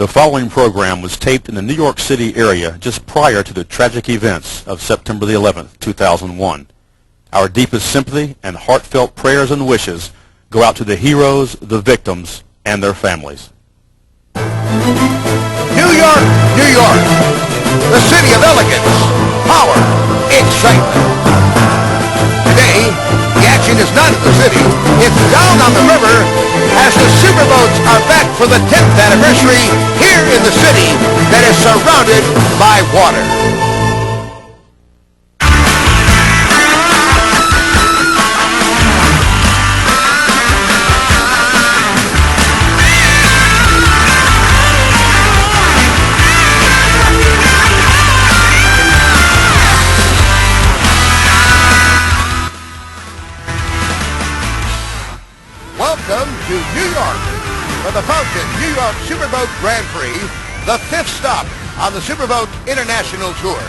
The following program was taped in the New York City area just prior to the tragic events of September the 11th, 2001. Our deepest sympathy and heartfelt prayers and wishes go out to the heroes, the victims, and their families. New York, New York, the city of elegance, power, excitement. Today, the action is not in the city, it's down on the river as the SuperBoats are back for the 10th anniversary here in the city that is surrounded by water. Welcome to New York for the Fountain New York SuperBoat Grand Prix, the 5th stop on the SuperBoat International Tour.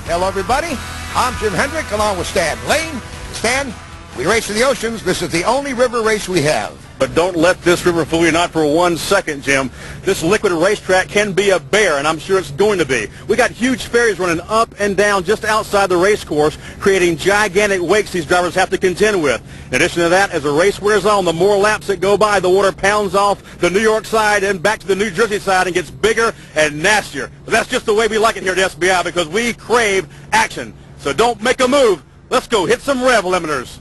Hello everybody, I'm Jim Hendrick along with Stan Lane. Stan, we race in the oceans. This is the only river race we have. But don't let this river fool you, not for 1 second, Jim. This liquid racetrack can be a bear, and I'm sure it's going to be. We got huge ferries running up and down just outside the race course, creating gigantic wakes these drivers have to contend with. In addition to that, as the race wears on, the more laps that go by, the water pounds off the New York side and back to the New Jersey side and gets bigger and nastier. But that's just the way we like it here at SBI because we crave action. So don't make a move. Let's go hit some rev limiters.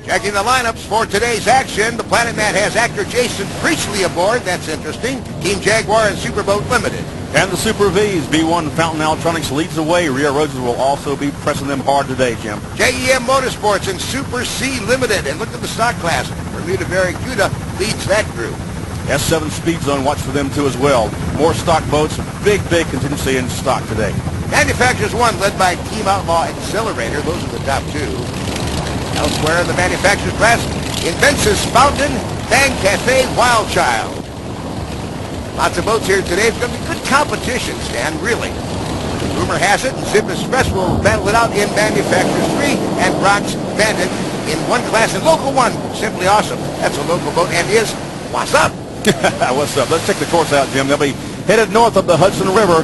Checking the lineups for today's action, the Planetman has actor Jason Priestley aboard. That's interesting. Team Jaguar and SuperBoat Limited. And the Super V's, B1 Fountain Electronics leads the way. Rio Roses will also be pressing them hard today, Jim. JEM Motorsports and Super C Limited. And look at the stock class. Bermuda Barracuda leads that group. S7 Speed Zone, watch for them too as well. More stock boats, big contingency in stock today. Manufacturers 1 led by Team Outlaw Accelerator. Those are the top two. Elsewhere in the manufacturers class, Inventus Fountain, Bang Cafe, Wild Child. Lots of boats here today. It's going to be good competition, Stan, really. Rumor has it, Zip Express will battle it out in Manufacturers 3 and Bronx Bandit in one class. And Local 1, simply awesome. That's a local boat and is What's Up? What's up? Let's check the course out, Jim. They'll be headed north up the Hudson River,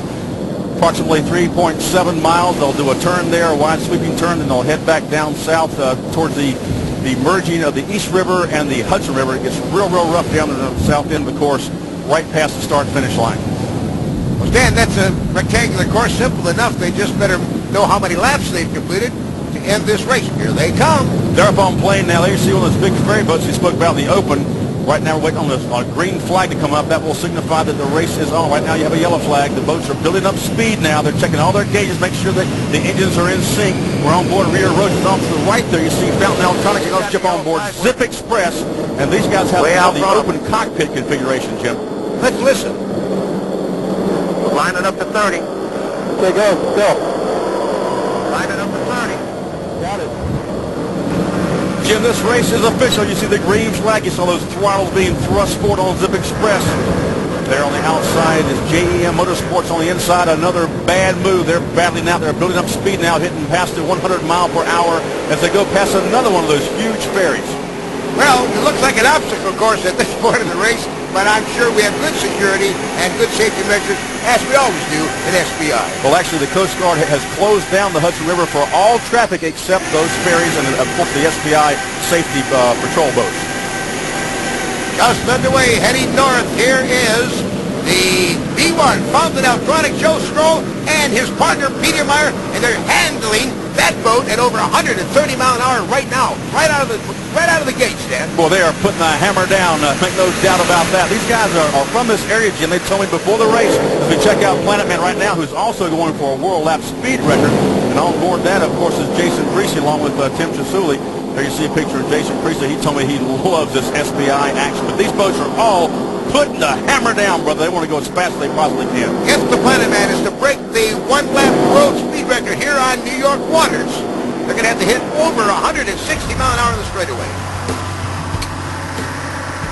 approximately 3.7 miles. They'll do a turn there, a wide sweeping turn, and they'll head back down south towards the merging of the East River and the Hudson River. It gets real rough down in the south end of the course, right past the start-finish line. Well, Stan, that's a rectangular course, simple enough. They just better know how many laps they've completed to end this race. Here they come. They're up on plane now. There you see one of those big ferry boats he spoke about in the open. Right now we're waiting on a green flag to come up. That will signify that the race is on. Right now you have a yellow flag. The boats are building up speed now. They're checking all their gauges, make sure that the engines are in sync. We're on board Rio Roses. Off to the right there you see Fountain Electronics and ship on board Zip Express. And these guys have the open cockpit configuration, Jim. Let's listen. We're lining up to 30. Okay, go. Lining up to 30. Got it. Jim, this race is official. You see the green flag. You saw those throttles being thrust forward on Zip Express. There on the outside is JEM Motorsports on the inside. Another bad move. They're battling out. They're building up speed now, hitting past the 100 mile per hour as they go past another one of those huge ferries. Well, it looks like an obstacle course at this point in the race, but I'm sure we have good security and good safety measures, as we always do at SBI. Well, actually, the Coast Guard has closed down the Hudson River for all traffic except those ferries and, of course, the SBI safety patrol boats. Just underway, heading north, here is the B1 Fountain Electronic Joe Stroll and his partner Peter Meyer, and they're handling that boat at over 130 miles an hour right now, right out of the gate, Stan. Well, they are putting a hammer down, make no doubt about that. These guys are from this area, Jim. They told me before the race, as we check out Planetman right now, who's also going for a world lap speed record. And on board that, of course, is Jason Priestley along with Tim Chasuli. There you see a picture of Jason Priestley. He told me he loves this SBI action. But these boats are all putting the hammer down, brother. They want to go as fast as they possibly can. If the Planetman is to break the one-lap world speed record here on New York waters, they're going to have to hit over 160 miles an hour in the straightaway.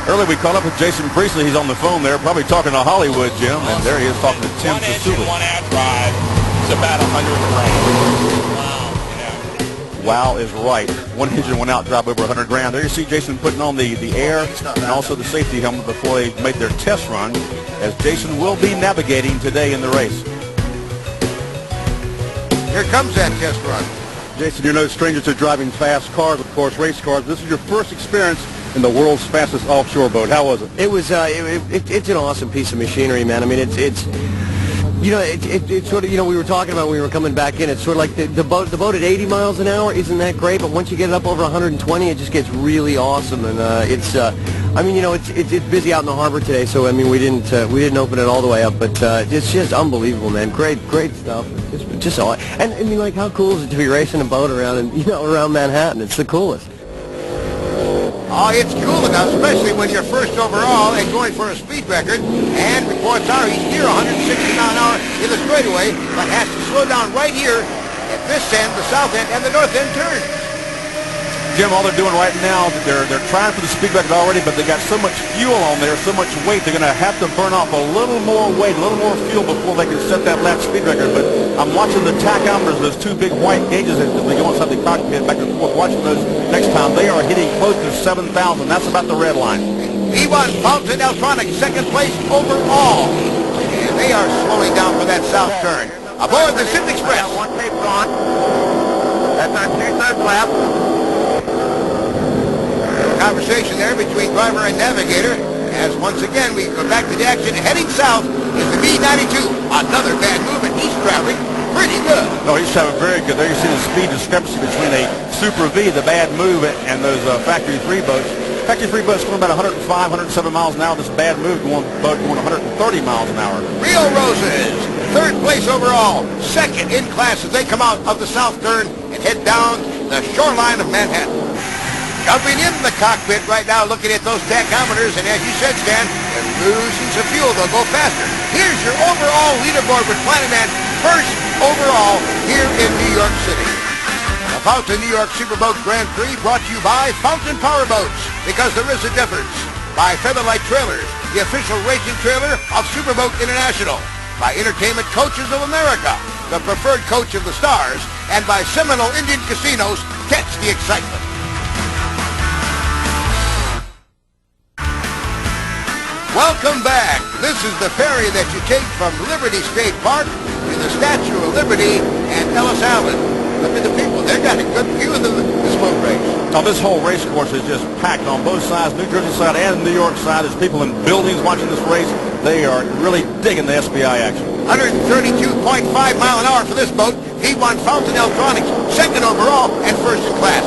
Earlier we caught up with Jason Priestley. He's on the phone there, probably talking to Hollywood, Jim. And there he is talking to Tim Chasuli. One out drive. it's about 100 grand. Wow. You know. Wow is right. One engine went out, dropped over 100 grand. There you see Jason putting on the air and also the safety helmet before they made their test run, as Jason will be navigating today in the race. Here comes that test run. Jason, you're no stranger to driving fast cars, of course, race cars. This is your first experience in the world's fastest offshore boat. How was it? It was it's an awesome piece of machinery, man. I mean, it's you know, it's sort of, you know, we were talking about when we were coming back in, it's sort of like the boat at 80 miles an hour isn't that great, but once you get it up over 120, it just gets really awesome. And it's I mean, you know, it's busy out in the harbor today, so I mean, we didn't open it all the way up, but it's just unbelievable, man. Great stuff. Just all, and I mean, like, how cool is it to be racing a boat around, and, you know, around Manhattan? It's the coolest. Oh, it's cool enough, especially when you're first overall and going for a speed record. And reports are he's near 160 miles an hour in the straightaway, but has to slow down right here at this end, the south end, and the north end turn. Jim, all they're doing right now, they're trying for the speed record already, but they got so much fuel on there, so much weight, they're going to have to burn off a little more weight, a little more fuel before they can set that lap speed record. But I'm watching the tachometers, those two big white gauges as they go inside the cockpit back and forth, watching those next time. They are hitting close to 7,000. That's about the red line. V1 Fountain Electronics, second place overall. And they are slowing down for that south turn. Aboard the Sydney Express. One tape on. That's our two-thirds lap. Conversation there between driver and navigator, as once again we go back to the action. Heading south is the B-92. Another bad move, and he's traveling pretty good. No, he's traveling very good. There you see the speed discrepancy between a Super V, the bad move, and those Factory 3 boats. Factory 3 boats going about 105, 107 miles an hour. This bad move boat going 130 miles an hour. Rio Roses, third place overall, second in class as they come out of the south turn and head down the shoreline of Manhattan. Jumping in the cockpit right now, looking at those tachometers, and as you said, Stan, they're losing some fuel. They'll go faster. Here's your overall leaderboard with Planetman, first overall here in New York City. The Fountain New York SuperBoat Grand Prix brought to you by Fountain Powerboats, because there is a difference. By Featherlight Trailers, the official racing trailer of SuperBoat International. By Entertainment Coaches of America, the preferred coach of the stars. And by Seminole Indian Casinos, catch the excitement. Welcome back. This is the ferry that you take from Liberty State Park to the Statue of Liberty and Ellis Island. Look at the people. They've got a good view of this boat race. Now, this whole race course is just packed on both sides, New Jersey side and New York side. There's people in buildings watching this race. They are really digging the SBI action. 132.5 mile an hour for this boat. V1 Fountain Electronics, second overall and first in class.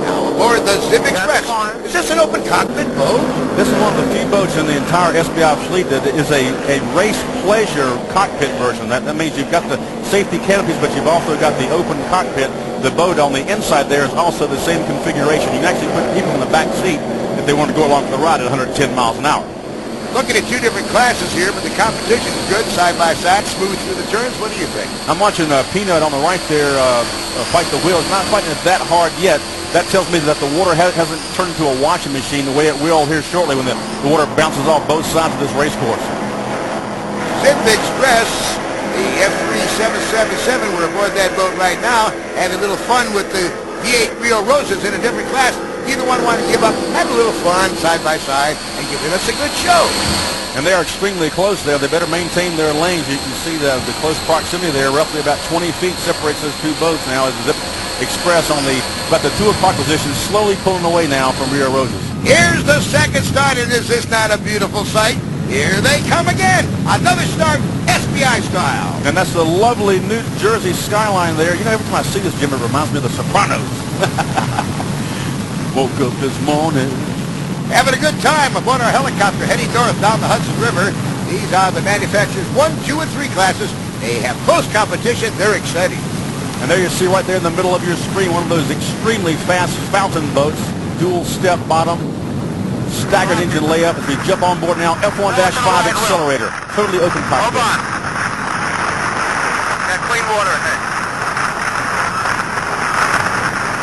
Now aboard the Zip Express. Is this an open cockpit boat? This is one of the few boats in the entire SBI fleet that is a race pleasure cockpit version. That means you've got the safety canopies, but you've also got the open cockpit. The boat on the inside there is also the same configuration. You can actually put people in the back seat if they want to go along for the ride at 110 miles an hour. Looking at two different classes here, but the competition is good, side by side, smooth through the turns. What do you think? I'm watching Peanut on the right there fight the wheel. It's not fighting it that hard yet. That tells me that the water hasn't turned into a washing machine the way it will here shortly when the water bounces off both sides of this race course. Zip Express, the F3777, we're aboard that boat right now, having a little fun with the V8 Rio Roses in a different class. Either one wanted to give up, have a little fun side by side, and giving us a good show. And they are extremely close there. They better maintain their lanes. You can see the close proximity there. Roughly about 20 feet separates those two boats now as the Zip Express on about the 2 o'clock position, slowly pulling away now from Rio Roses. Here's the second start, and is this not a beautiful sight? Here they come again. Another start, SBI style. And that's the lovely New Jersey skyline there. You know, every time I see this, Jim, it reminds me of The Sopranos. Woke up this morning. Having a good time aboard our helicopter heading north down the Hudson River. These are the manufacturers 1, 2, and 3 classes. They have close competition. They're exciting. And there you see right there in the middle of your screen one of those extremely fast fountain boats, dual step bottom, staggered engine layup. As we jump on board now, F1-5 accelerator, totally open cockpit. Hold on. Got clean water ahead.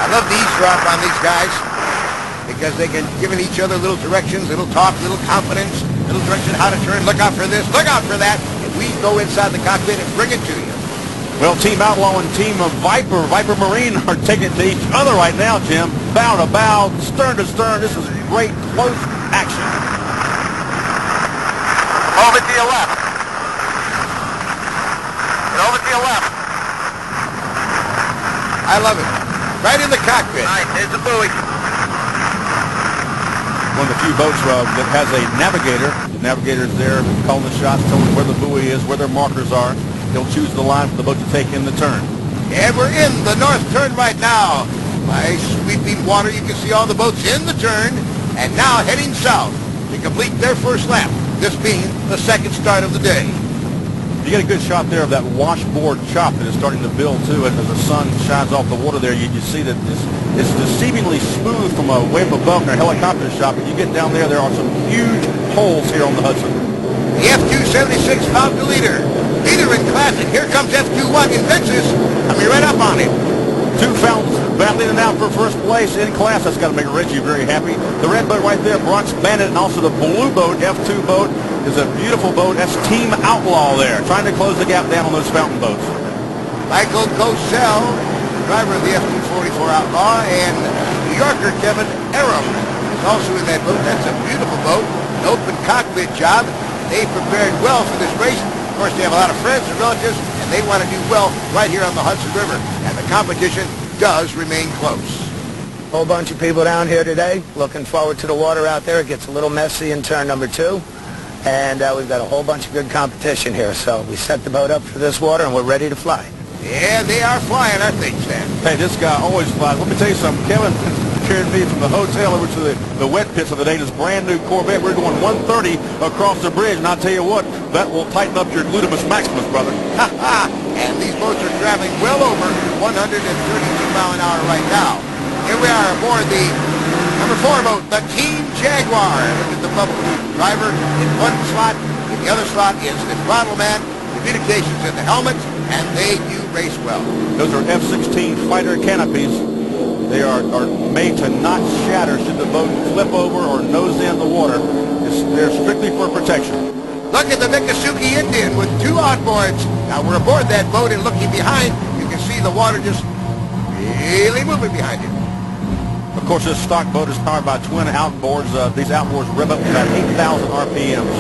I love the eavesdrop on these guys because they can give each other little directions, little talk, little confidence, little direction how to turn. Look out for this, look out for that. And we go inside the cockpit and bring it to you. Well, Team Outlaw and Team of Viper Marine are taking it to each other right now, Jim. Bow to bow, stern to stern. This is great, close action. Over to your left. And over to your left. I love it. Right in the cockpit. All right, there's the buoy. One of the few boats that has a navigator. The navigator's there calling the shots, telling where the buoy is, where their markers are. He'll choose the line for the boat to take in the turn. And we're in the north turn right now. By sweeping water, you can see all the boats in the turn, and now heading south to complete their first lap, this being the second start of the day. You get a good shot there of that washboard chop that is starting to build too, and as the sun shines off the water there, you see that it's deceivingly smooth from way up above in our helicopter shot, but you get down there, there are some huge holes here on the Hudson. The F-276 found the leader. Leader in class, and here comes F-21 Invictus. Coming right up on him. Two fountains battling it out for first place in class. That's got to make Reggie very happy. The red boat right there, Bronx Bandit, and also the blue boat, F2 boat, is a beautiful boat. That's Team Outlaw there, trying to close the gap down on those fountain boats. Michael Cosell, driver of the F-244 Outlaw, and New Yorker Kevin Aram is also in that boat. That's a beautiful boat, an open cockpit job. They prepared well for this race. Of course, they have a lot of friends and relatives, and they want to do well right here on the Hudson River. And the competition does remain close. Whole bunch of people down here today. Looking forward to the water out there. It gets a little messy in turn number 2. And we've got a whole bunch of good competition here. So we set the boat up for this water, and we're ready to fly. Yeah, they are flying, aren't they, Stan? Hey, this guy always flies. Let me tell you something. Kevin carried me from the hotel over to the wet pits of the day. This brand new Corvette. We're going 130 across the bridge, and I'll tell you what, that will tighten up your gluteus maximus, brother. And these boats are traveling well over 132 miles an hour right now. Here we are aboard the number 4 boat, the Team Jaguar. Look at the bubble driver in one slot. In the other slot is the throttle man. Communications in the helmets, and they do race well. Those are F-16 fighter canopies. They are made to not shatter should the boat flip over or nose in the water. They're strictly for protection. Look at the Miccosukee Indian with 2 outboards. Now we're aboard that boat, and looking behind, you can see the water just really moving behind it. Of course, this stock boat is powered by twin outboards. These outboards rev up to about 8,000 RPMs.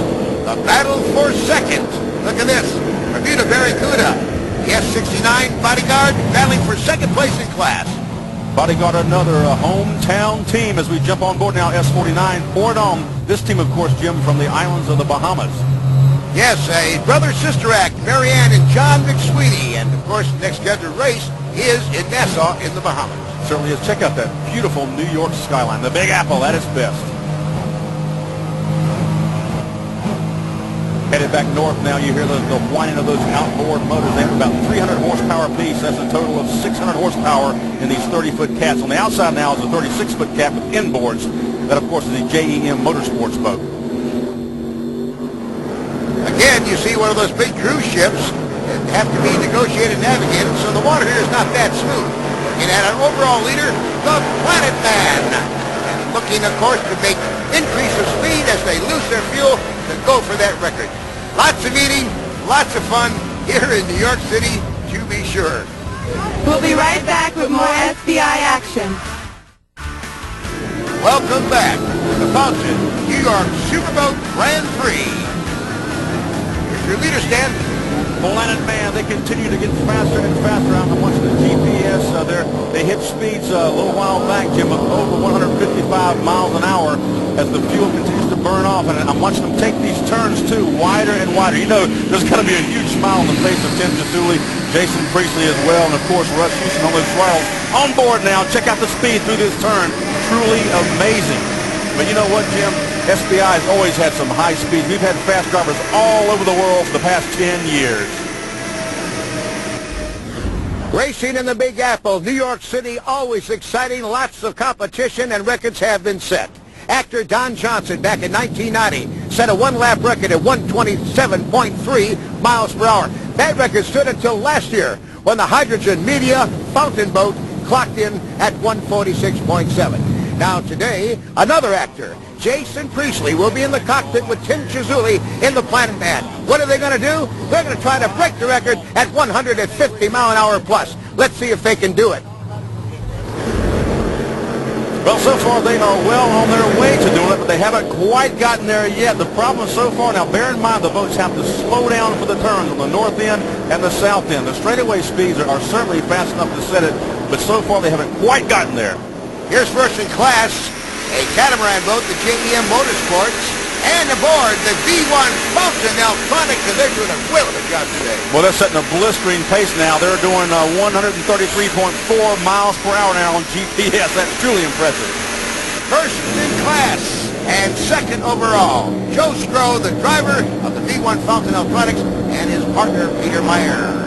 The battle for second. Look at this. Bermuda Barracuda. The S-69 Bodyguard battling for second place in class. Bodyguard, another hometown team as we jump on board now. S-49 poured on. This team, of course, Jim, from the islands of the Bahamas. Yes, a brother-sister act, Marianne and John McSweeney. And, of course, the next scheduled race is in Nassau in the Bahamas. Certainly is. Check out that beautiful New York skyline. The Big Apple at its best. Headed back north now, you hear the whining of those outboard motors. They have about 300 horsepower apiece. That's a total of 600 horsepower in these 30-foot cats. On the outside now is a 36-foot cat with inboards. That, of course, is the JEM Motorsports boat. Again, you see one of those big cruise ships that have to be negotiated and navigated, so the water here is not that smooth. Looking at our overall leader, the Planetman. And looking, of course, to make increase of speed as they lose their fuel to go for that record. Lots of eating, lots of fun here in New York City, to be sure. We'll be right back with more SBI action. Welcome back to the Fountain New York SuperBoat Grand Prix. Here's your leader, Stan. Planetman, they continue to get faster and faster. I'm watching the GPS. They hit speeds a little while back, Jim, of over 155 miles an hour as the fuel continues to burn off. And I'm watching them take these turns, too, wider and wider. You know, there's going to be a huge smile on the face of Tim Jasuli, Jason Priestley as well, and, of course, Russ Houston on those throttles. On board now. Check out the speed through this turn. Truly amazing. But you know what, Jim? SBI has always had some high speeds. We've had fast drivers all over the world for the past 10 years. Racing in the Big Apple, New York City, always exciting, lots of competition, and records have been set. Actor Don Johnson, back in 1990, set a one-lap record at 127.3 miles per hour. That record stood until last year when the Hydrogen Media Fountain Boat clocked in at 146.7. Now today, another actor, Jason Priestley, will be in the cockpit with Tim Chizzulli in the Planetman. What are they going to do? They're going to try to break the record at 150 mile an hour plus. Let's see if they can do it. Well, so far they are well on their way to doing it, but they haven't quite gotten there yet. The problem so far, now bear in mind the boats have to slow down for the turns on the north end and the south end. The straightaway speeds are certainly fast enough to set it, but so far they haven't quite gotten there. Here's first in class, a catamaran boat, the JEM Motorsports, and aboard the V1 Fountain Electronics, and they're doing a whale of a job today. Well, they're setting a blistering pace now. They're doing 133.4 miles per hour now on GPS. That's truly impressive. First in class and second overall, Joe Stroh, the driver of the V1 Fountain Electronics, and his partner, Peter Meyer.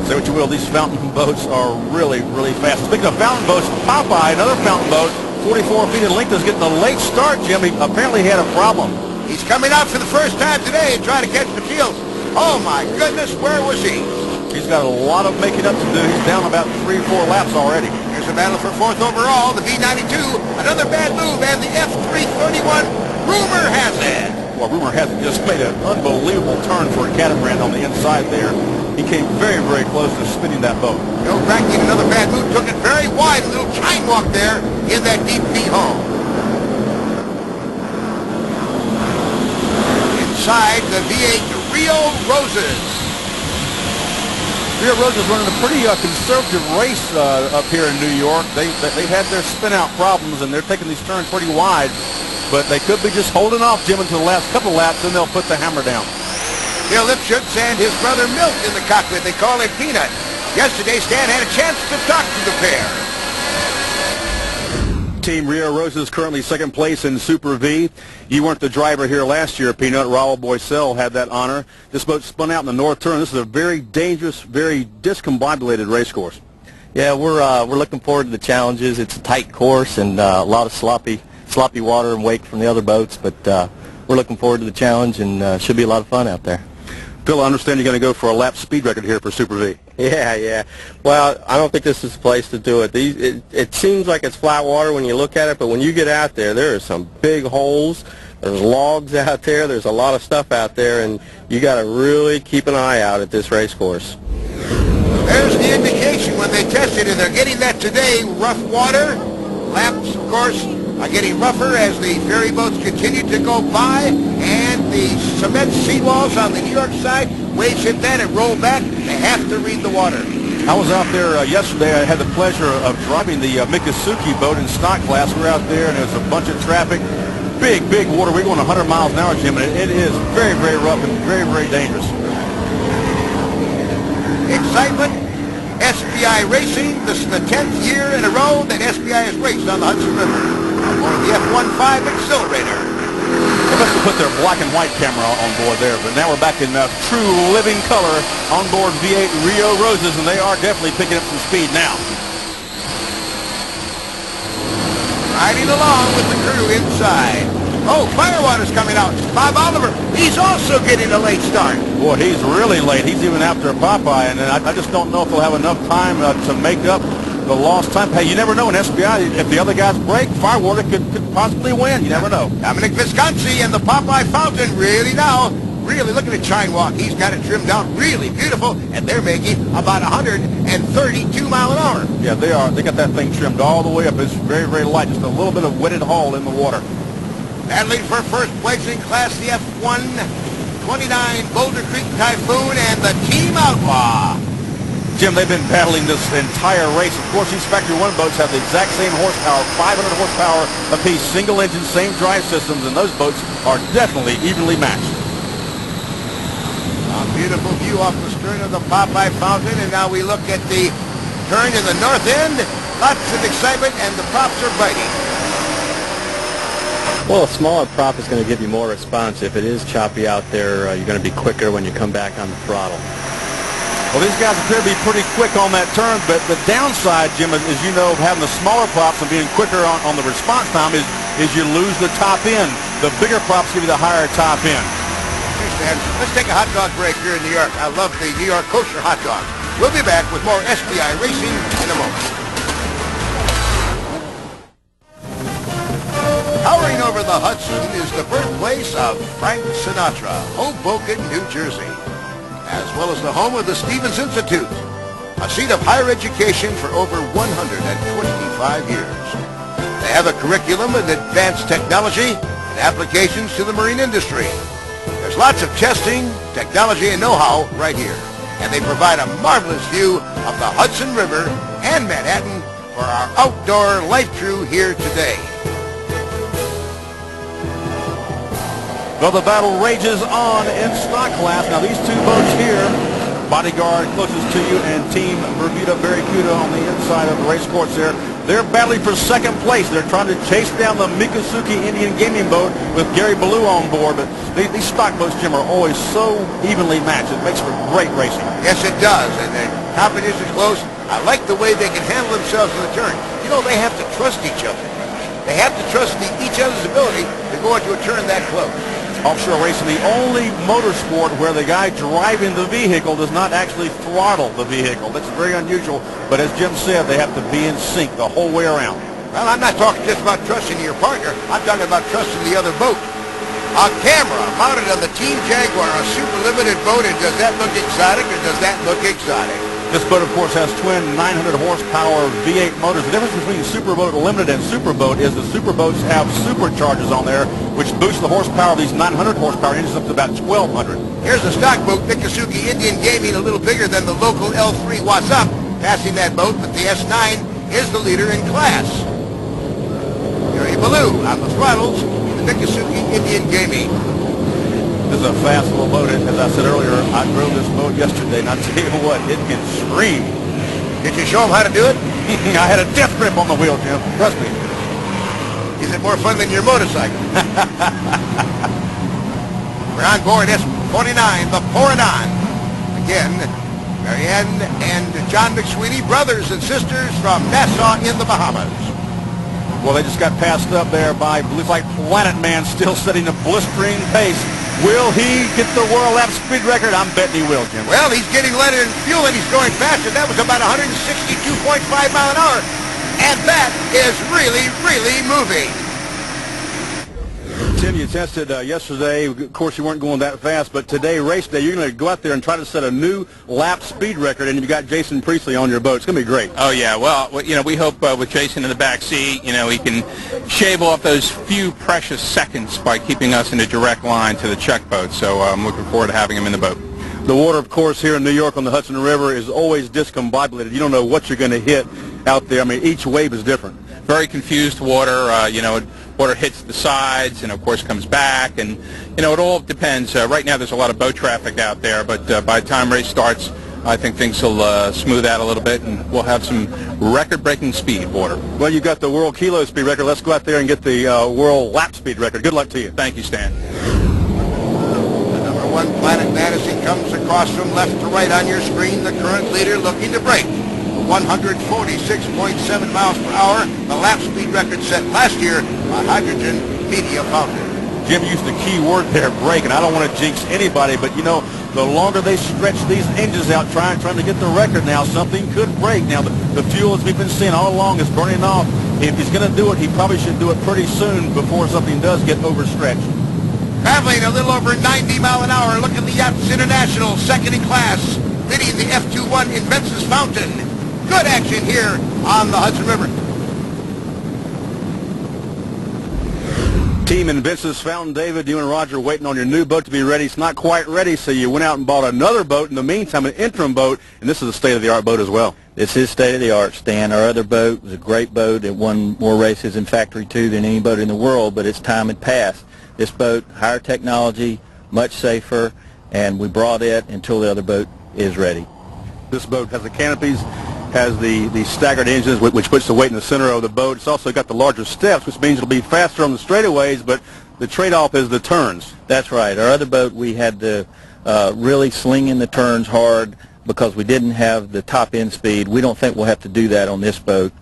Say what you will, these fountain boats are really, really fast. Speaking of fountain boats, Popeye, another fountain boat, 44 feet in length, is getting a late start, Jim. Apparently he had a problem. He's coming out for the first time today and trying to catch the field. Oh, my goodness, where was he? He's got a lot of making up to do. He's down about 3 or 4 laps already. Here's a battle for fourth overall, the V92, another bad move, and the F331, rumor has it. Well, rumor has it just made an unbelievable turn for a catamaran on the inside there. He came very, very close to spinning that boat. Joe Crackney, another bad move, took it very wide, a little chine walk there in that deep V-hole. Inside the V8 Rio Roses. Rio Roses running a pretty conservative race up here in New York. They've had their spin-out problems, and they're taking these turns pretty wide. But they could be just holding off, Jim, until the last couple laps, then they'll put the hammer down. Bill Lipschutz and his brother Milt in the cockpit. They call him Peanut. Yesterday, Stan had a chance to talk to the pair. Team Rio Roses currently second place in Super V. You weren't the driver here last year, Peanut. Raul Boisel had that honor. This boat spun out in the north turn. This is a very dangerous, very discombobulated race course. Yeah, we're looking forward to the challenges. It's a tight course and a lot of sloppy water and wake from the other boats, but we're looking forward to the challenge, and should be a lot of fun out there. Phil, I understand you're going to go for a lap speed record here for Super V. Yeah. Well, I don't think this is the place to do it. It seems like it's flat water when you look at it, but when you get out there, there are some big holes. There's logs out there. There's a lot of stuff out there, and you got to really keep an eye out at this race course. There's the indication when they tested it. They're getting that today. Rough water. Laps, of course, are getting rougher as the ferry boats continue to go by, and the cement seawalls on the New York side, waves hit that and roll back. They have to read the water. I was out there yesterday. I had the pleasure of driving the Mikasuki boat in stock class. We were out there, and there was a bunch of traffic. Big water. We're going 100 miles an hour, Jim, and it is very, very rough and very, very dangerous. Excitement. SBI Racing. This is the 10th year in a row that SBI has raced on the Hudson River. On the F-15 Accelerator. They must have put their black and white camera on board there, but now we're back in true living color on board V8 Rio Roses, and they are definitely picking up some speed now. Riding along with the crew inside. Oh, Firewater's coming out. Bob Oliver, he's also getting a late start. Boy, he's really late. He's even after Popeye, and I just don't know if he'll have enough time to make up the lost time. Hey, you never know in SBI. If the other guys break, Firewater could possibly win. You never know. Dominic Visconti and the Popeye Fountain really now. Really, look at the chine walk. He's got it trimmed out really beautiful, and they're making about 132 mile an hour. Yeah, they are. They got that thing trimmed all the way up. It's very, very light. Just a little bit of wetted hull in the water. Battling for first place in class, the F-129 Boulder Creek Typhoon and the Team Outlaw. Jim, they've been battling this entire race. Of course, these Factory 1 boats have the exact same horsepower, 500 horsepower apiece, single engine, same drive systems, and those boats are definitely evenly matched. A beautiful view off the stern of the Popeye Fountain, and now we look at the turn in the north end. Lots of excitement, and the props are biting. Well, a smaller prop is going to give you more response. If it is choppy out there, you're going to be quicker when you come back on the throttle. Well, these guys appear to be pretty quick on that turn, but the downside, Jim, as you know, of having the smaller props and being quicker on the response time is you lose the top end. The bigger props give you the higher top end. Let's take a hot dog break here in New York. I love the New York kosher hot dog. We'll be back with more SBI Racing in a moment. the Hudson is the birthplace of Frank Sinatra, Hoboken, New Jersey, as well as the home of the Stevens Institute, a seat of higher education for over 125 years. They have a curriculum in advanced technology and applications to the marine industry. There's lots of testing, technology, and know-how right here. And they provide a marvelous view of the Hudson River and Manhattan for our outdoor life crew here today. Well, the battle rages on in stock class. Now, these two boats here, Bodyguard closest to you and Team Bermuda Barracuda on the inside of the race course there, they're battling for second place. They're trying to chase down the Miccosukee Indian Gaming boat with Gary Ballou on board. But these stock boats, Jim, are always so evenly matched. It makes for great racing. Yes, it does. And the competition's close. I like the way they can handle themselves in the turn. You know, they have to trust each other. They have to trust each other's ability to go into a turn that close. Offshore racing, the only motorsport where the guy driving the vehicle does not actually throttle the vehicle. That's very unusual, but as Jim said, they have to be in sync the whole way around. Well, I'm not talking just about trusting your partner. I'm talking about trusting the other boat. A camera mounted on the Team Jaguar, a super limited boat, and does that look exotic or does that look exotic? This boat, of course, has twin 900 horsepower V8 motors. The difference between SuperBoat Limited and SuperBoat is the SuperBoats have superchargers on there, which boost the horsepower of these 900 horsepower engines up to about 1,200. Here's the stock boat, Miccosukee Indian Gaming, a little bigger than the local L3 What's Up, passing that boat, but the S9 is the leader in class. Gary Ballou on the throttles, the Miccosukee Indian Gaming. This is a fast little boat. As I said earlier, I drove this boat yesterday, and I tell you what, it can scream. Did you show them how to do it? I had a death grip on the wheel, Jim. Trust me. Is it more fun than your motorcycle? We're on board S49, the Pouring On. Again, Marianne and John McSweeney, brothers and sisters from Nassau in the Bahamas. Well, they just got passed up there by, looks like Planetman still setting a blistering pace. Will he get the world lap speed record? I'm betting he will, Jim. Well, he's getting leaded in fuel and he's going faster. That was about 162.5 mile an hour. And that is really, really moving. Tim, you tested yesterday. Of course, you weren't going that fast, but today, race day, you're going to go out there and try to set a new lap speed record, and you've got Jason Priestley on your boat. It's going to be great. Oh, yeah. Well, you know, we hope with Jason in the back seat, you know, he can shave off those few precious seconds by keeping us in a direct line to the check boat. So I'm looking forward to having him in the boat. The water, of course, here in New York on the Hudson River is always discombobulated. You don't know what you're going to hit out there. I mean, each wave is different. Very confused water. You know, water hits the sides and, of course, comes back. And, you know, it all depends. Right now there's a lot of boat traffic out there, but by the time race starts, I think things will smooth out a little bit, and we'll have some record-breaking speed water. Well, you got the world kilo speed record. Let's go out there and get the world lap speed record. Good luck to you. Thank you, Stan. Number one, Planet Madison comes across from left to right on your screen. The current leader looking to break 146.7 miles per hour, the lap speed record set last year by Hydrogen Media Fountain. Jim used the key word there, break, and I don't want to jinx anybody, but you know, the longer they stretch these engines out trying to get the record now, something could break. Now, the fuel, as we've been seeing all along, is burning off. If he's going to do it, he probably should do it pretty soon before something does get overstretched. Traveling a little over 90 mile an hour, look at the Yachts International, second in class, leading the F21 Invensys Fountain. Good action here on the Hudson River. Team Invensys Fountain, David, you and Roger waiting on your new boat to be ready. It's not quite ready, so you went out and bought another boat in the meantime, an interim boat, and this is a state-of-the-art boat as well. This is state-of-the-art, Stan. Our other boat was a great boat. It won more races in Factory 2 than any boat in the world, but its time had passed. This boat, higher technology, much safer, and we brought it until the other boat is ready. This boat has the canopies, has the staggered engines, which puts the weight in the center of the boat. It's also got the larger steps, which means it'll be faster on the straightaways, but the trade-off is the turns. That's right. Our other boat, we had to really sling in the turns hard because we didn't have the top end speed. We don't think we'll have to do that on this boat.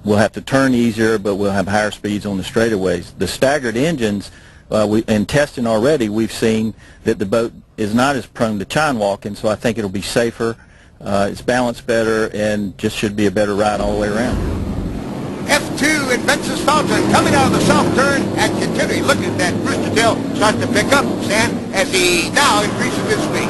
We'll have to turn easier, but we'll have higher speeds on the straightaways. The staggered engines, in testing already, we've seen that the boat is not as prone to chine walking, so I think it'll be safer. It's balanced better and just should be a better ride all the way around. F2 Invensys Fountain coming out of the south turn and continuing. Look at that rooster tail start to pick up, Stan, as he now increases his speed.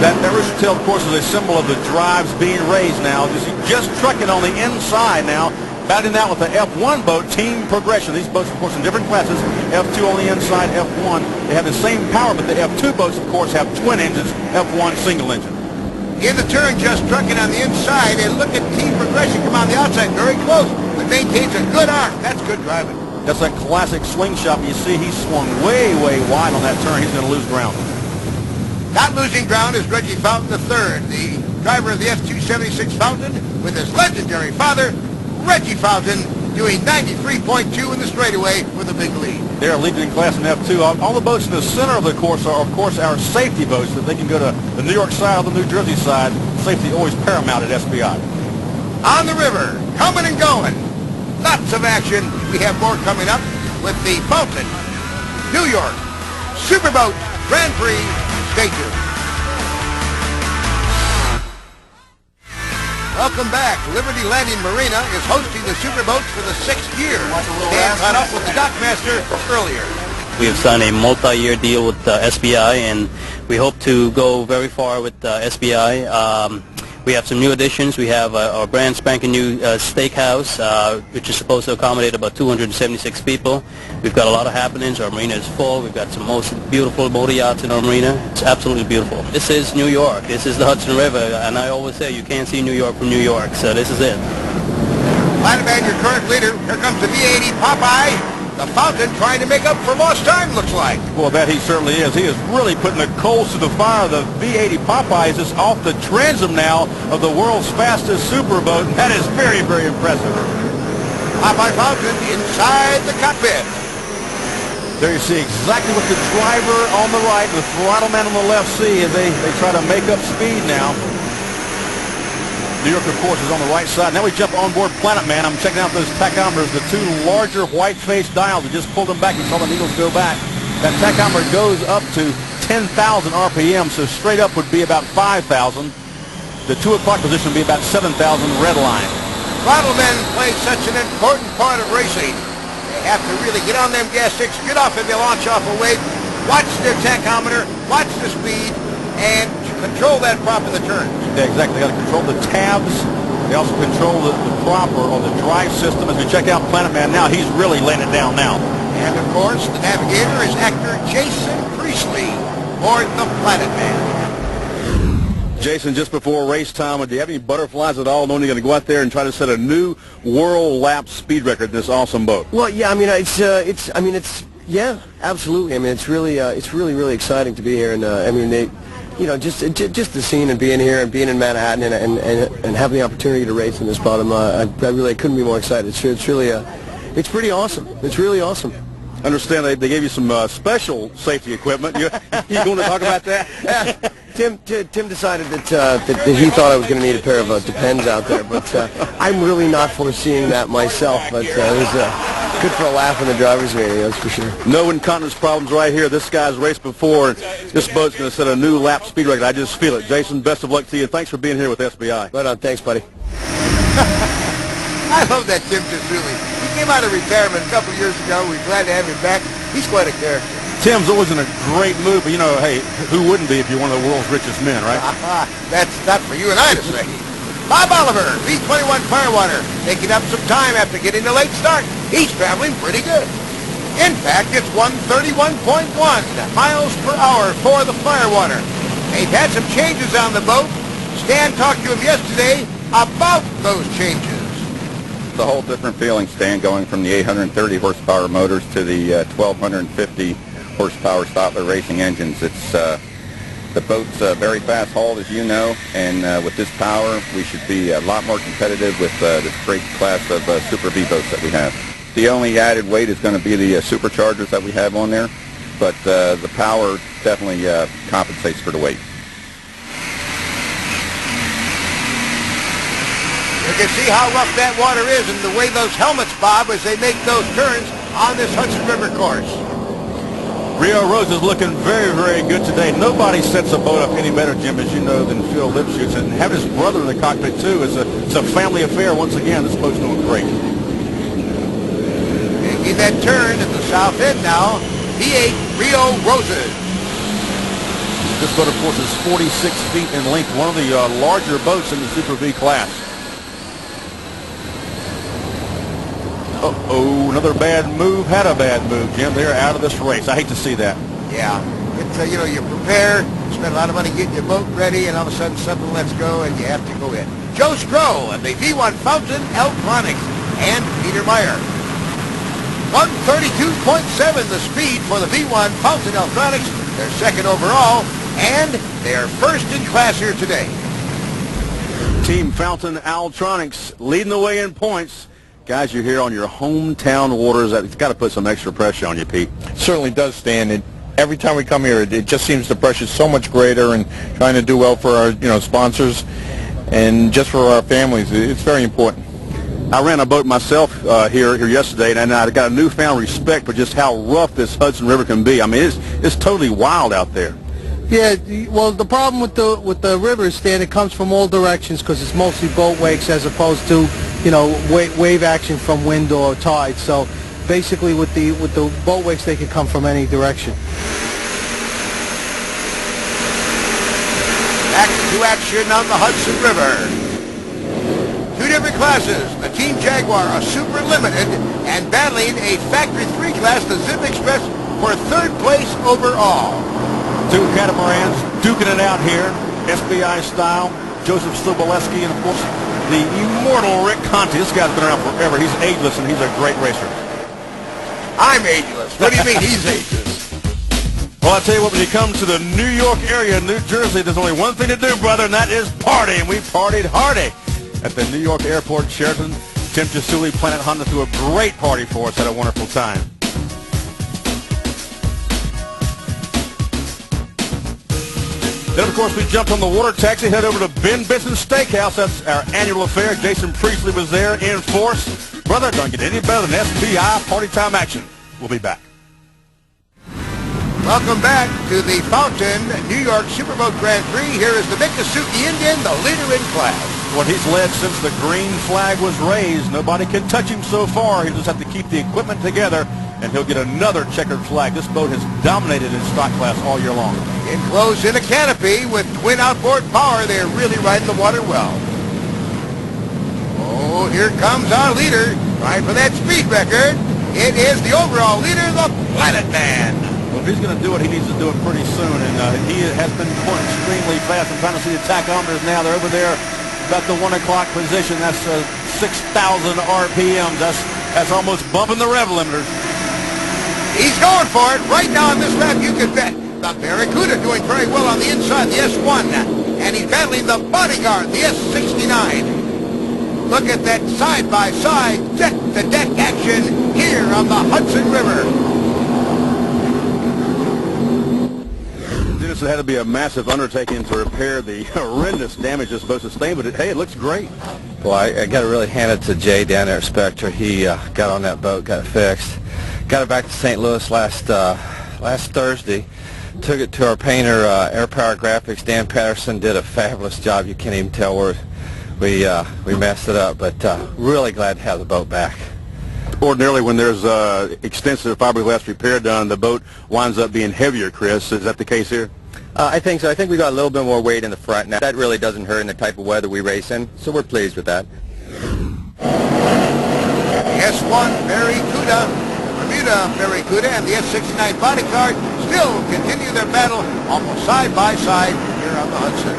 That rooster tail, of course, is a symbol of the drives being raised now. Just trucking on the inside now, battling out with the F1 boat, team progression. These boats, of course, in different classes. F2 on the inside, F1. They have the same power, but the F2 boats, of course, have twin engines, F1 single engine. In the turn, just trucking on the inside, and look at team progression come on the outside, very close, but maintains a good arc. That's good driving. That's that classic slingshot. You see he swung way, way wide on that turn. He's going to lose ground. Not losing ground is Reggie Fountain III, the driver of the F276 Fountain, with his legendary father, Reggie Fountain, doing 93.2 in the straightaway with a big lead. They're leading in class in F2. All the boats in the center of the course are, of course, our safety boats that they can go to the New York side or the New Jersey side. Safety always paramount at SBI. On the river, coming and going. Lots of action. We have more coming up with the Fountain New York SuperBoat Grand Prix. Stay tuned. Welcome back. Liberty Landing Marina is hosting the SuperBoats for the 6th year. Dan caught up with the Dockmaster earlier. We have signed a multi-year deal with SBI, and we hope to go very far with SBI. We have some new additions. We have our brand spanking new steakhouse, which is supposed to accommodate about 276 people. We've got a lot of happenings. Our marina is full. We've got some most beautiful motor yachts in our marina. It's absolutely beautiful. This is New York. This is the Hudson River, and I always say you can't see New York from New York, so this is it. Planetman, your current leader. Here comes the V80 Popeye. The Fountain trying to make up for lost time, looks like. Well, that he certainly is. He is really putting the coals to the fire. The V80 Popeye is just off the transom now of the world's fastest superboat. That is very, very impressive. Popeye Fountain inside the cockpit. There you see exactly what the driver on the right, the throttle man on the left see as they try to make up speed now. New York, of course, is on the right side. Now we jump on board Planetman. I'm checking out those tachometers, the two larger white-faced dials. We just pulled them back. We saw the needles go back. That tachometer goes up to 10,000 RPM, so straight up would be about 5,000. The 2 o'clock position would be about 7,000 red line. Throttle men play such an important part of racing. They have to really get on them gas sticks, get off if they launch off a wave, watch their tachometer, watch the speed, and control that prop in the turn. Yeah, exactly. They got to control the tabs. They also control the prop or the drive system. As we check out Planetman now, he's really laying it down now. And, of course, the navigator is actor Jason Priestley aboard the Planetman. Jason, just before race time, do you have any butterflies at all, knowing you're going to go out there and try to set a new world lap speed record in this awesome boat? Well, yeah, I mean, yeah, absolutely. I mean, it's really exciting to be here, and I mean, just the scene and being here and being in Manhattan and having the opportunity to race in this boat, I really couldn't be more excited. It's really it's pretty awesome. It's really awesome. I understand they gave you some special safety equipment. You going to talk about that? Tim decided that he thought I was going to need a pair of Depends out there, but I'm really not foreseeing that myself. But it was good for a laugh in the driver's meeting, that's for sure. No incontinence problems right here. This guy's raced before, and this boat's going to set a new lap speed record. I just feel it. Jason, best of luck to you. Thanks for being here with SBI. Right on. Thanks, buddy. I love that Tim Tizzuli. He came out of retirement a couple years ago. We're glad to have him back. He's quite a character. Tim's always in a great mood, but, hey, who wouldn't be if you're one of the world's richest men, right? That's not for you and I to say. Bob Oliver, V21 Firewater, taking up some time after getting a late start. He's traveling pretty good. In fact, it's 131.1 miles per hour for the Firewater. They've had some changes on the boat. Stan talked to him yesterday about those changes. It's a whole different feeling, Stan, going from the 830 horsepower motors to the 1250 horsepower Stotler racing engines. It's the boat's a very fast haul, as you know, and with this power, we should be a lot more competitive with this great class of Super V boats that we have. The only added weight is going to be the superchargers that we have on there, but the power definitely compensates for the weight. You can see how rough that water is and the way those helmets bob as they make those turns on this Hudson River course. Rio Rose is looking very, very good today. Nobody sets a boat up any better, Jim, as you know, than Phil Lipschutz. And having his brother in the cockpit, too, it's a family affair once again. This boat's doing great. Making that turn at the south end now, V8 Rio Roses. This boat, of course, is 46 feet in length, one of the larger boats in the Super V class. Uh-oh, another bad move. Had a bad move, Jim. They're out of this race. I hate to see that. Yeah, it's, you know, you prepare, spend a lot of money getting your boat ready, and all of a sudden something lets go, and you have to go in. Joe Skro and the V1 Fountain Electronics and Peter Meyer. 132.7 the speed for the V1 Fountain Electronics. They're second overall, and they're first in class here today. Team Fountain Electronics leading the way in points. Guys, you're here on your hometown waters. It's got to put some extra pressure on you, Pete. Certainly does, Stan. Every time we come here, it just seems the pressure's so much greater, and trying to do well for our sponsors and just for our families. It's very important. I ran a boat myself here yesterday, and I got a newfound respect for just how rough this Hudson River can be. I mean, it's totally wild out there. Yeah, well, the problem with the river is, Stan, it comes from all directions because it's mostly boat wakes as opposed to, wave action from wind or tide. So basically with the boat wakes, they can come from any direction. Back to action on the Hudson River. Two different classes. The Team Jaguar, a super limited, and battling a Factory 3 class, the Zip Express, for third place overall. Two catamarans duking it out here, SBI style. Joseph Soboleski and, of course, the immortal Rick Conti. This guy's been around forever. He's ageless, and he's a great racer. I'm ageless. What do you mean he's ageless? Well, I tell you what, when you come to the New York area, New Jersey, there's only one thing to do, brother, and that is party. And we partied hardy at the New York Airport Sheraton. Tim Jasuli, Planet Honda, threw a great party for us. Had a wonderful time. Then, of course, we jumped on the water taxi, head over to Ben Benson's Steakhouse. That's our annual affair. Jason Priestley was there in force. Brother, don't get any better than SBI party time action. We'll be back. Welcome back to the Fountain New York SuperBoat Grand Prix. Here is the Miccosukee Indian, the leader in class. Well, he's led since the green flag was raised. Nobody can touch him so far. He'll just have to keep the equipment together, and he'll get another checkered flag. This boat has dominated in stock class all year long. Enclosed in a canopy with twin outboard power, they're really riding the water well. Oh, here comes our leader, trying for that speed record. It is the overall leader, the Planetman. Well, if he's going to do it, he needs to do it pretty soon, and he has been going extremely fast. I'm trying to see the tachometers now. They're over there about the 1 o'clock position. That's 6,000 RPMs. That's almost bumping the rev limiters. He's going for it. Right now on this lap, you can bet. The Barracuda doing very well on the inside, the S1. And he's battling the Bodyguard, the S69. Look at that side-by-side, deck-to-deck action here on the Hudson River. Dennis, it had to be a massive undertaking to repair the horrendous damage this boat sustained, but hey, it looks great. Well, I got to really hand it to Jay down there at Spectre. He got on that boat, got it fixed. Got it back to St. Louis last Thursday. Took it to our painter, Air Power Graphics. Dan Patterson did a fabulous job. You can't even tell where we messed it up, but really glad to have the boat back. Ordinarily, when there's extensive fiberglass repair done, the boat winds up being heavier, Chris. Is that the case here? I think so. I think we got a little bit more weight in the front now. That really doesn't hurt in the type of weather we race in, so we're pleased with that. S1 Barracuda, Bermuda Barracuda, and the S69 Bodyguard still continue their battle almost side by side here on the Hudson.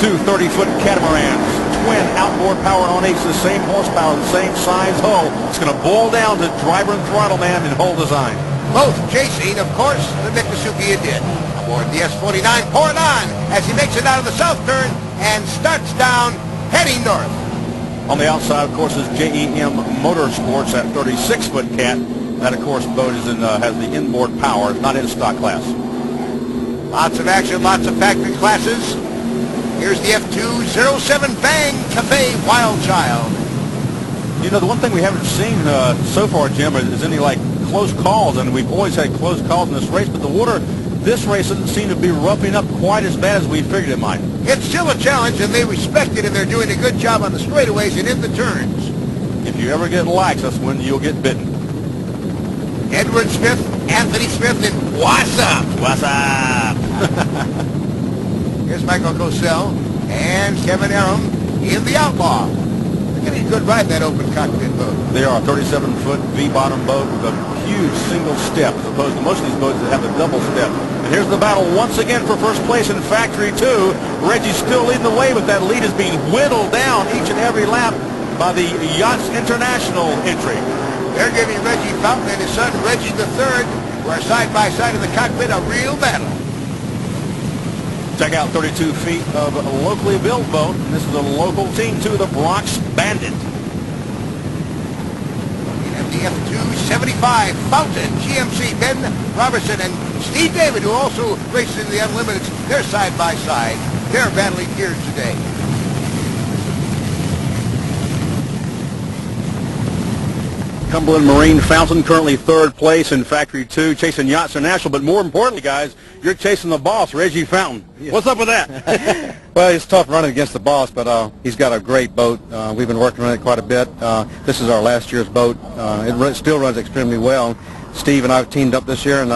Two 30-foot catamarans, twin outboard power on each, the same horsepower, the same size hull. It's going to boil down to driver and throttle man and hull design. Both chasing, of course, the Miccosukee Indian. Aboard the S49, pouring on as he makes it out of the south turn and starts down, heading north. On the outside, of course, is JEM Motorsports, that 36-foot cat. That, of course, boat is has the inboard power, not in stock class. Lots of action, lots of factory classes. Here's the F207 Bang Cafe Wild Child. You know, the one thing we haven't seen so far, Jim, is any, close calls. And we've always had close calls in this race, but the water, this race doesn't seem to be roughing up quite as bad as we figured it might. It's still a challenge, and they respect it, and they're doing a good job on the straightaways and in the turns. If you ever get lax, that's when you'll get bitten. Edward Smith, Anthony Smith, and what's up? What's up? Here's Michael Cosell and Kevin Aram in the Outlaw. They're getting a good ride in that open cockpit boat. They are a 37-foot V-bottom boat with a huge single step, as opposed to most of these boats that have the double step. And here's the battle once again for first place in Factory 2. Reggie's still leading the way, but that lead is being whittled down each and every lap by the Yachts International entry. They're giving Reggie Fountain and his son Reggie III, who are side by side in the cockpit, a real battle. Check out 32 feet of a locally built boat. This is a local team too, the Bronx Bandit. And the F275 Fountain GMC, Ben Robertson and Steve David, who also races in the Unlimiteds, they're side by side. They're battling here today. Cumberland Marine Fountain currently third place in Factory 2, chasing Yachts International. But more importantly, guys, you're chasing the boss, Reggie Fountain. Yeah. What's up with that? Well, it's tough running against the boss, but he's got a great boat. We've been working on it quite a bit. This is our last year's boat. It still runs extremely well. Steve and I have teamed up this year, and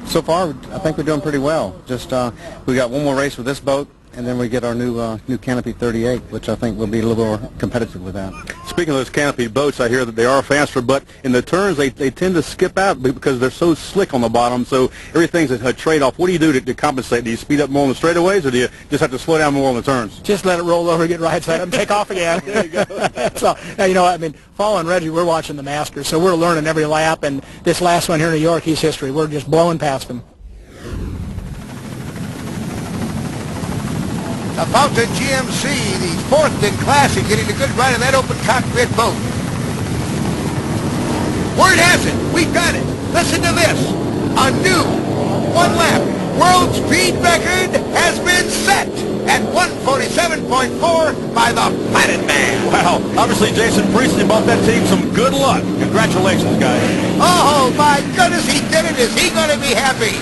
so far, I think we're doing pretty well. Just we got one more race with this boat, and then we get our new Canopy 38, which I think will be a little more competitive with that. Speaking of those Canopy boats, I hear that they are faster, but in the turns they tend to skip out because they're so slick on the bottom, so everything's a trade-off. What do you do to compensate? Do you speed up more on the straightaways, or do you just have to slow down more on the turns? Just let it roll over, get right side up, and take off again. There you go. So, you know, I mean, following Reggie, we're watching the Masters, so we're learning every lap, and this last one here in New York, he's history. We're just blowing past him. The Fountain GMC, the fourth in classic, getting a good ride in that open cockpit boat. Word has it, we've got it. Listen to this. A new one-lap world speed record has been set at 147.4 by the Planetman. Wow, obviously Jason Priestley bought that team some good luck. Congratulations, guys. Oh, my goodness, he did it. Is he going to be happy?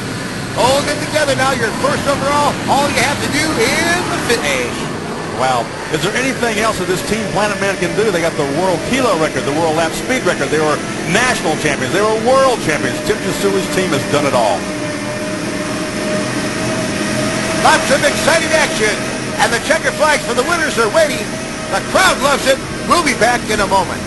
Hold it together now. You're first overall. All you have to do is the finish. Wow. Is there anything else that this team Planetman can do? They got the world kilo record, the world lap speed record. They were national champions. They were world champions. Tim Jasuli's team has done it all. Lots of exciting action. And the checker flags for the winners are waiting. The crowd loves it. We'll be back in a moment.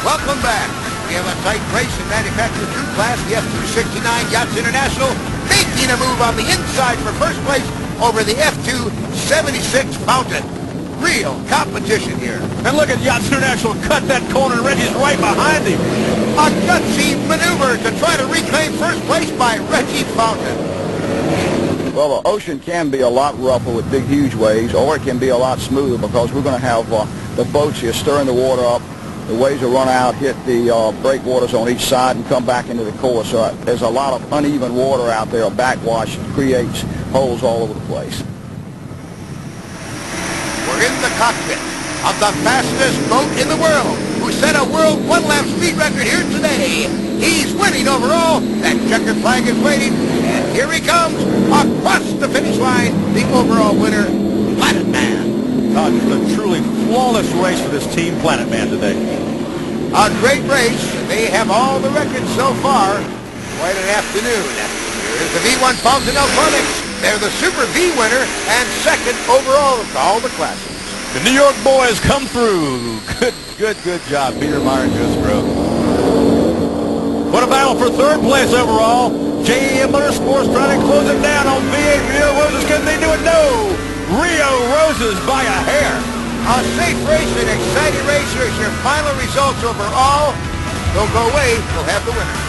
Welcome back. We have a tight race in manufactured crew class, the F269 Yachts International, making a move on the inside for first place over the F276 Fountain. Real competition here. And look at Yachts International cut that corner, and Reggie's right behind him. A gutsy maneuver to try to reclaim first place by Reggie Fountain. Well, the ocean can be a lot rougher with big, huge waves, or it can be a lot smoother because we're going to have the boats here stirring the water up. The waves will run out, hit the breakwaters on each side, and come back into the course. So there's a lot of uneven water out there. A backwash creates holes all over the place. We're in the cockpit of the fastest boat in the world, who set a world one-lap speed record here today. He's winning overall. That checkered flag is waiting, and here he comes across the finish line, the overall winner, Planetman. Just a truly flawless race for this team Planetman today. A great race. They have all the records so far. Quite an afternoon. Here's the V1 Fountain Aquatics. They're the Super V winner and second overall of all the classes. The New York boys come through. Good job, Peter Meyer and Joe Scruggs. What a battle for third place overall. JEM Motorsports trying to close it down on V8 Rio Roses. Can they do it? No. Rio Roses by a hair. A safe race, an exciting race. Here's your final results overall. Don't go away. We'll have the winner.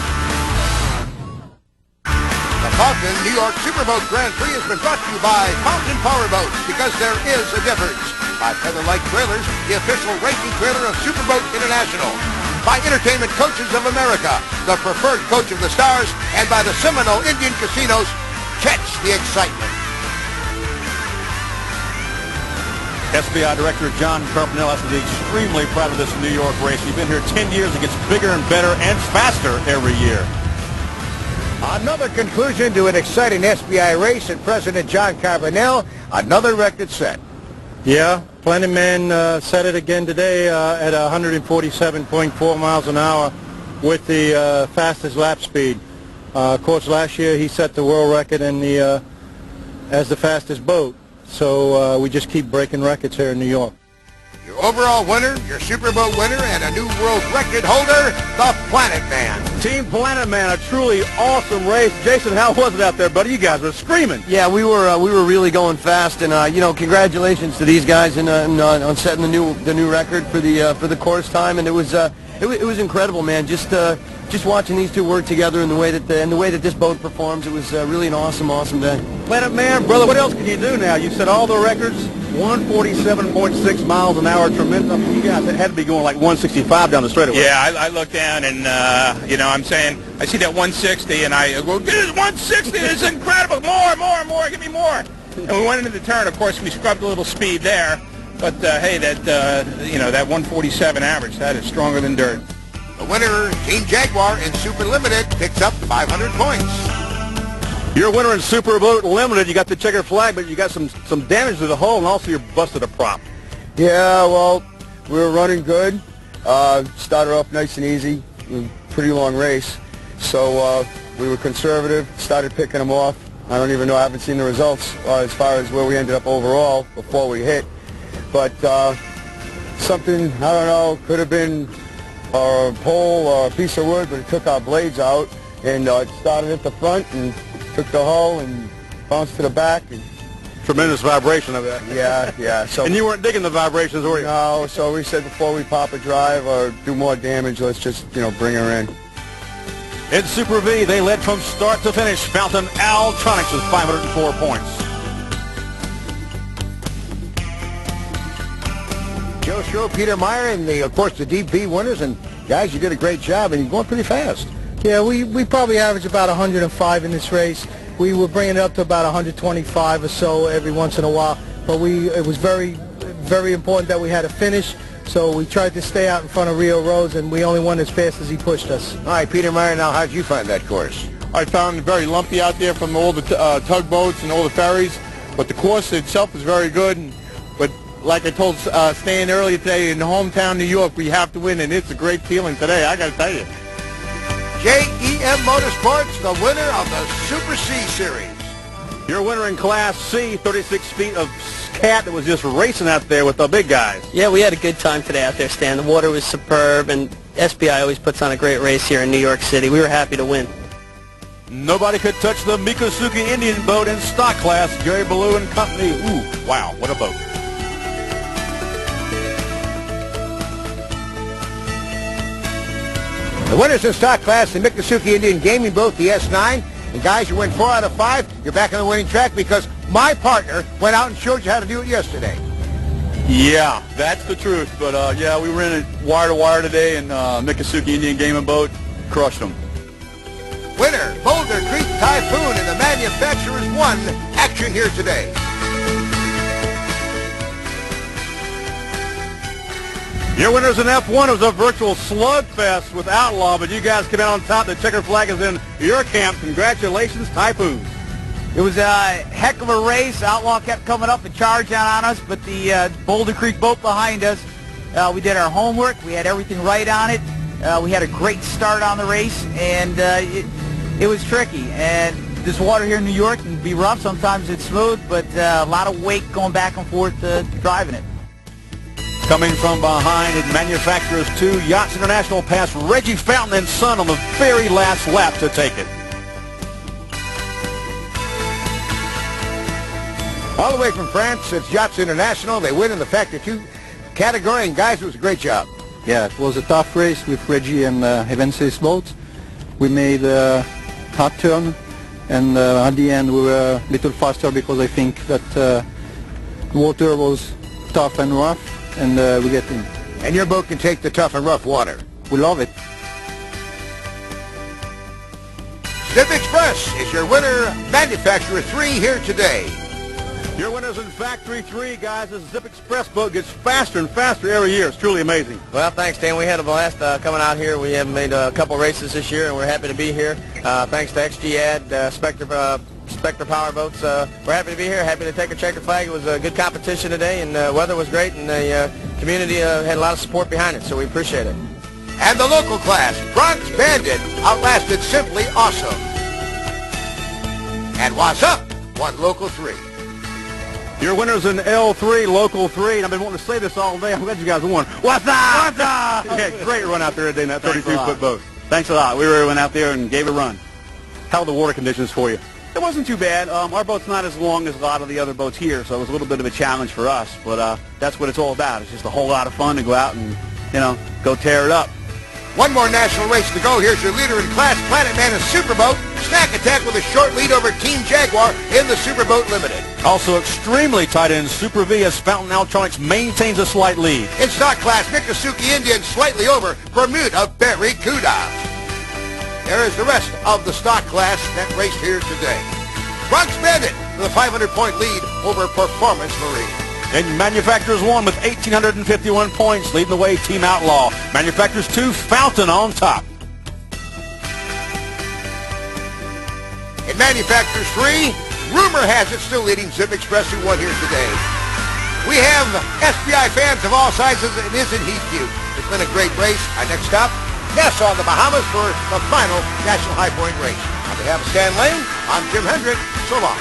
The Fountain New York SuperBoat Grand Prix has been brought to you by Fountain Powerboats, because there is a difference. By Featherlight Trailers, the official racing trailer of SuperBoat International. By Entertainment Coaches of America, the preferred coach of the stars. And by the Seminole Indian Casinos. Catch the excitement. SBI Director John Carpenter has to be extremely proud of this New York race. He's been here 10 years. It gets bigger and better and faster every year. Another conclusion to an exciting SBI race, and President John Carbonell, another record set. Yeah, Planetman set it again today at 147.4 miles an hour with the fastest lap speed. Of course, last year he set the world record in the as the fastest boat. So we just keep breaking records here in New York. Your overall winner, your SuperBoat winner, and a new world record holder, the Planetman. Team Planetman, a truly awesome race. Jason, how was it out there, buddy? You guys were screaming. Yeah, we were really going fast, and you know, congratulations to these guys on setting the new record for the course time, and it was incredible, man. Just watching these two work together in the way that this boat performs, it was really an awesome day. Planetman, brother, what else can you do now? You've set all the records. 147.6 miles an hour, tremendous. I mean, you guys had to be going like 165 down the straightaway. Yeah, I look down and, you know, I'm saying, I see that 160 and I go, this is 160, this is incredible, more, give me more. And we went into the turn, of course, we scrubbed a little speed there, but hey, that, you know, that 147 average, that is stronger than dirt. The winner, Team Jaguar in Super Limited, picks up 500 points. You're a winner in SuperBoat Limited. You got the checkered flag, but you got some damage to the hull, and also you busted a prop. Yeah, well, we were running good. Started off nice and easy. Pretty long race. So we were conservative, started picking them off. I don't even know, I haven't seen the results as far as where we ended up overall before we hit. But something, I don't know, could have been a pole or a piece of wood, but it took our blades out, and it started at the front and took the hull and bounced to the back. And tremendous vibration of that. Yeah. So, and you weren't digging the vibrations, were you? No, so we said before we pop a drive or do more damage, let's just, you know, bring her in. In Super V, they led from start to finish. Fountain Altronics with 504 points. Joe Schro, Peter Meyer, and of course the DP winners. And guys, you did a great job, and you're going pretty fast. Yeah, we probably average about 105 in this race. We were bringing it up to about 125 or so every once in a while. But it was very, very important that we had a finish. So we tried to stay out in front of Rio Rose, and we only went as fast as he pushed us. All right, Peter Meyer, now how did you find that course? I found it very lumpy out there from all the tugboats and all the ferries. But the course itself is very good. But like I told Stan earlier today, in hometown New York, we have to win, and it's a great feeling today, I got to tell you. JEM Motorsports, the winner of the Super C Series. Your winner in Class C, 36 feet of cat that was just racing out there with the big guys. Yeah, we had a good time today out there, Stan. The water was superb, and SBI always puts on a great race here in New York City. We were happy to win. Nobody could touch the Mikosuke Indian boat in stock class. Jerry Ballou and company. Ooh, wow, what a boat. The winners in stock class, the Mikosuke Indian Gaming Boat, the S9. And guys, you win 4 out of 5. You're back on the winning track because my partner went out and showed you how to do it yesterday. Yeah, that's the truth. But, yeah, we were in it wire to wire today, and Mikosuke Indian Gaming Boat crushed them. Winner, Boulder Creek Typhoon, and the manufacturers won action here today. Your winners in F1 was a virtual slugfest with Outlaw, but you guys came out on top. The checker flag is in your camp. Congratulations, Typhoon. It was a heck of a race. Outlaw kept coming up and charging on us, but the Boulder Creek boat behind us, we did our homework. We had everything right on it. We had a great start on the race, and it was tricky. And this water here in New York can be rough. Sometimes it's smooth, but a lot of weight going back and forth driving it. Coming from behind in Manufacturers 2, Yachts International passed Reggie Fountain and Son on the very last lap to take it. All the way from France, it's Yachts International. They win in the Factor 2 category, and guys, it was a great job. Yeah, it was a tough race with Reggie and Evance's boat. We made a hard turn, and at the end we were a little faster because I think that the water was tough and rough, and we get in. And your boat can take the tough and rough water. We love it. Zip Express is your winner, Manufacturer 3 here today. Your winners in Factory 3, guys. This Zip Express boat gets faster and faster every year. It's truly amazing. Well, thanks, Dan. We had a blast coming out here. We have made a couple races this year, and we're happy to be here. Thanks to XG Ad, Spectre Spectre powerboats. We're happy to be here, happy to take a checkered flag. It was a good competition today, and weather was great, and the community had a lot of support behind it, so we appreciate it. And the local class, Bronx Bandit, outlasted Simply Awesome. And What's Up won Local 3. Your winners in L3, Local 3, and I've been wanting to say this all day. I'm glad you guys won. What's up? What's up? Yeah, great run out there today in that 32-foot boat. Thanks a lot. We really went out there and gave it a run. How are the water conditions for you? It wasn't too bad. Our boat's not as long as a lot of the other boats here, so it was a little bit of a challenge for us. But that's what it's all about. It's just a whole lot of fun to go out and, go tear it up. One more national race to go. Here's your leader in class, Planetman SkaterBoat. Snack attack with a short lead over Team Jaguar in the SuperBoat Limited. Also extremely tight in Super V as Fountain Electronics maintains a slight lead. In stock class, Miccosukee Indian slightly over Bermuda Barracuda. There is the rest of the stock class that raced here today. Bronx Bandit with a 500-point lead over Performance Marine. And Manufacturers 1 with 1,851 points, leading the way, Team Outlaw. Manufacturers 2, Fountain on top. In Manufacturers 3, rumor has it still leading Zip Express, who won here today. We have SBI fans of all sizes, and isn't he cute? It's been a great race. Our next stop, Nassau, the Bahamas, for the final National High Point race. On behalf of Stan Lane, I'm Jim Hendrick. So long.